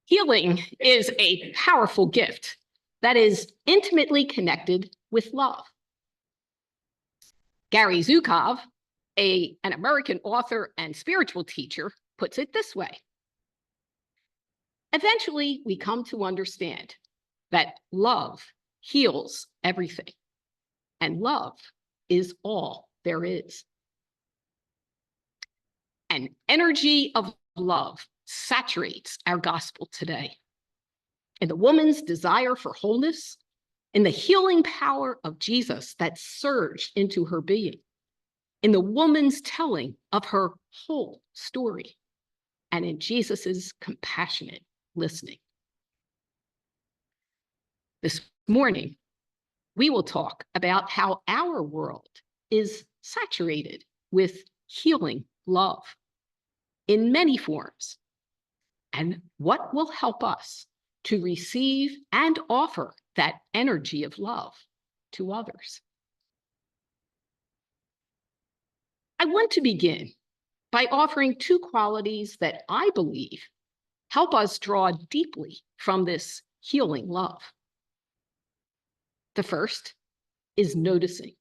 Healing is a powerful gift that is intimately connected with love. Gary Zukov, an American author and spiritual teacher, puts it this way. Eventually, we come to understand that love heals everything, and love is all there is. An energy of love saturates our gospel today. In the woman's desire for wholeness, in the healing power of Jesus that surged into her being, in the woman's telling of her whole story, and in Jesus's compassionate listening. This morning, we will talk about how our world is saturated with healing love in many forms, and what will help us to receive and offer that energy of love to others. I want to begin by offering two qualities that I believe help us draw deeply from this healing love. The first is noticing.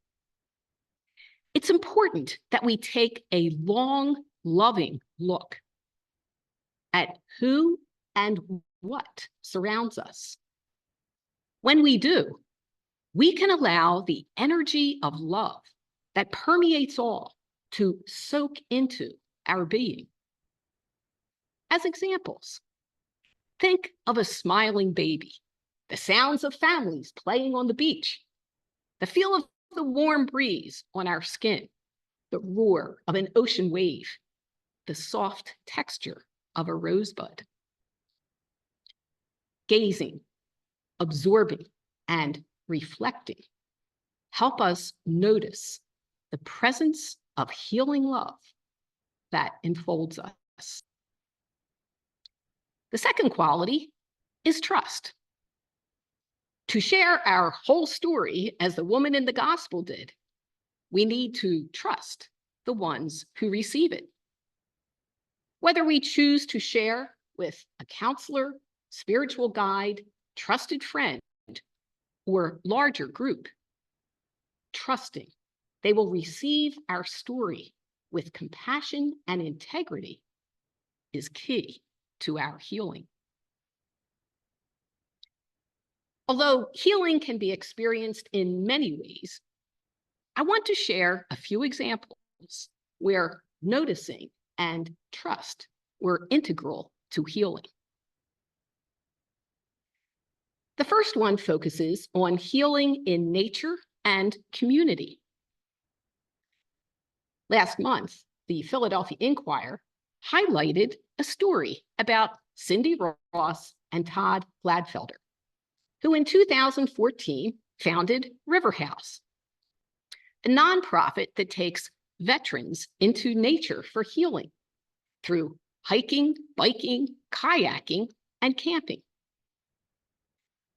It's important that we take a long, loving look at who and what surrounds us. When we do, we can allow the energy of love that permeates all to soak into our being. As examples, think of a smiling baby, the sounds of families playing on the beach, the feel of the warm breeze on our skin, the roar of an ocean wave, the soft texture of a rosebud. Gazing, absorbing, and reflecting help us notice the presence of healing love that enfolds us. The second quality is trust. To share our whole story as the woman in the gospel did, we need to trust the ones who receive it. Whether we choose to share with a counselor, spiritual guide, trusted friend, or larger group, trusting they will receive our story with compassion and integrity is key to our healing. Although healing can be experienced in many ways, I want to share a few examples where noticing and trust were integral to healing. The first one focuses on healing in nature and community. Last month, the Philadelphia Inquirer highlighted a story about Cindy Ross and Todd Gladfelder, who in 2014 founded River House, a nonprofit that takes veterans into nature for healing through hiking, biking, kayaking, and camping.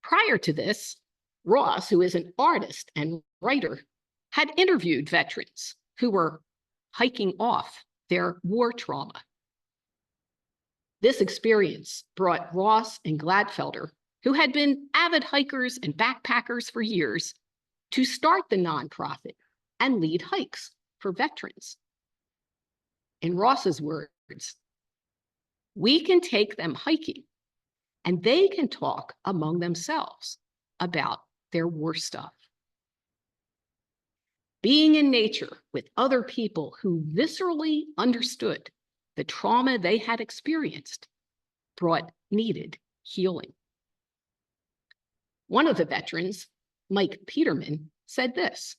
Prior to this, Ross, who is an artist and writer, had interviewed veterans who were hiking off their war trauma. This experience brought Ross and Gladfelder, who had been avid hikers and backpackers for years, to start the nonprofit and lead hikes for veterans. In Ross's words, we can take them hiking and they can talk among themselves about their war stuff. Being in nature with other people who viscerally understood the trauma they had experienced brought needed healing. One of the veterans, Mike Peterman, said this: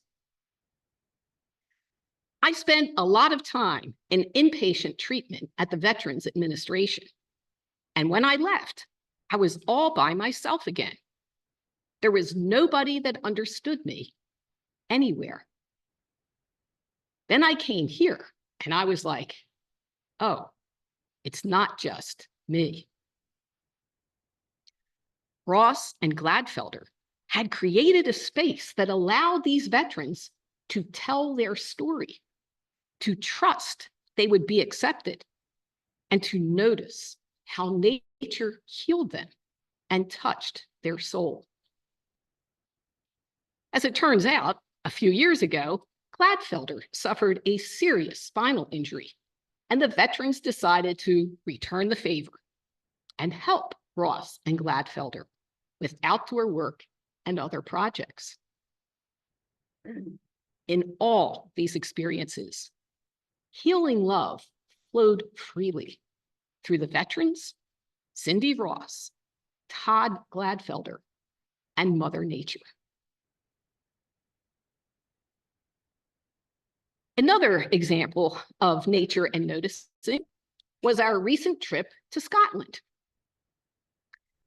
I spent a lot of time in inpatient treatment at the Veterans Administration. And when I left, I was all by myself again. There was nobody that understood me anywhere. Then I came here and I was like, oh, it's not just me. Ross and Gladfelder had created a space that allowed these veterans to tell their story, to trust they would be accepted, and to notice how nature healed them and touched their soul. As it turns out, a few years ago, Gladfelder suffered a serious spinal injury, and the veterans decided to return the favor and help Ross and Gladfelder with outdoor work and other projects. In all these experiences, healing love flowed freely through the veterans, Cindy Ross, Todd Gladfelder, and Mother Nature. Another example of nature and noticing was our recent trip to Scotland.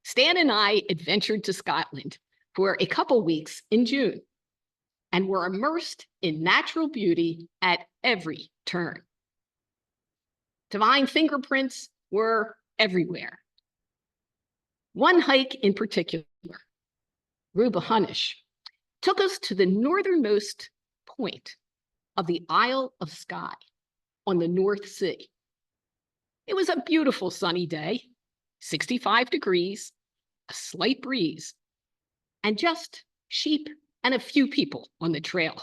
Stan and I adventured to Scotland for a couple weeks in June and were immersed in natural beauty at every turn. Divine fingerprints were everywhere. One hike in particular, Rupp, took us to the northernmost point of the Isle of Skye on the North Sea. It was a beautiful sunny day, 65 degrees, a slight breeze, and just sheep and a few people on the trail.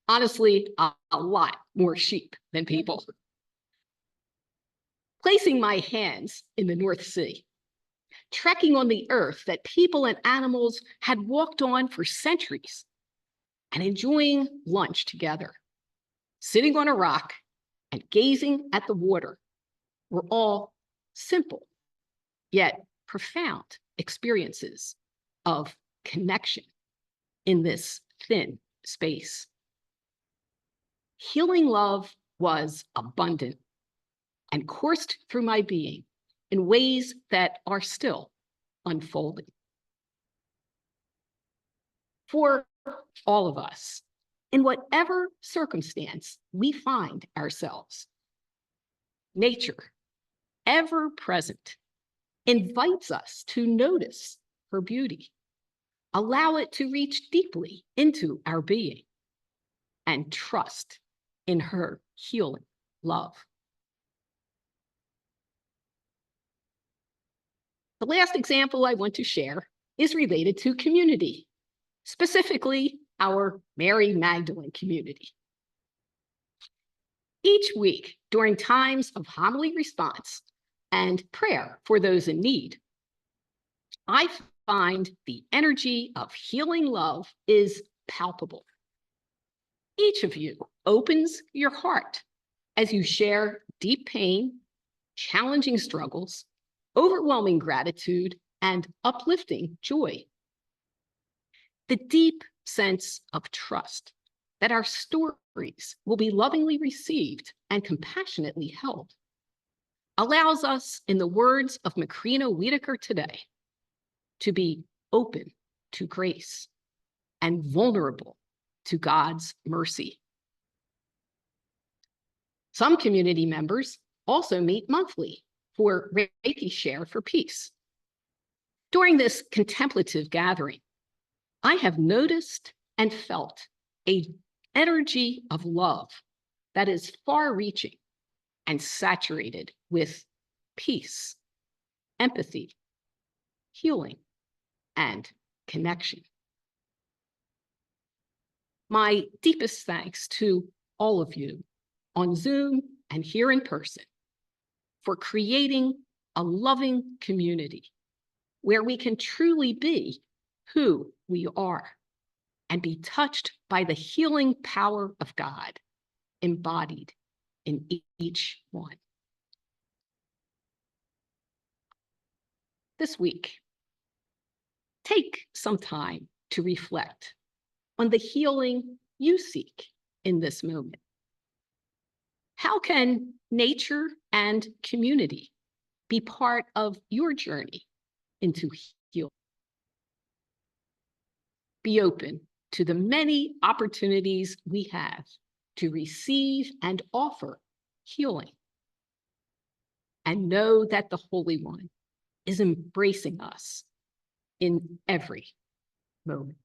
Honestly, a lot more sheep than people. Placing my hands in the North Sea, trekking on the earth that people and animals had walked on for centuries, and enjoying lunch together, sitting on a rock and gazing at the water were all simple, yet profound experiences of connection in this thin space. Healing love was abundant and coursed through my being in ways that are still unfolding. For all of us, in whatever circumstance we find ourselves, nature, ever present, invites us to notice her beauty, allow it to reach deeply into our being, and trust in her healing love. The last example I want to share is related to community, specifically our Mary Magdalene community. Each week, during times of homily response and prayer for those in need, I find the energy of healing love is palpable. Each of you opens your heart as you share deep pain, challenging struggles, overwhelming gratitude, and uplifting joy. The deep sense of trust that our stories will be lovingly received and compassionately held allows us, in the words of Macrina Wiederkehr today, to be open to grace and vulnerable to God's mercy. Some community members also meet monthly for Reiki Share for Peace. During this contemplative gathering, I have noticed and felt an energy of love that is far-reaching and saturated with peace, empathy, healing, and connection. My deepest thanks to all of you on Zoom and here in person for creating a loving community where we can truly be who we are and be touched by the healing power of God embodied in each one. This week, take some time to reflect on the healing you seek in this moment. How can nature and community be part of your journey into healing? Be open to the many opportunities we have to receive and offer healing. And know that the Holy One is embracing us in every moment.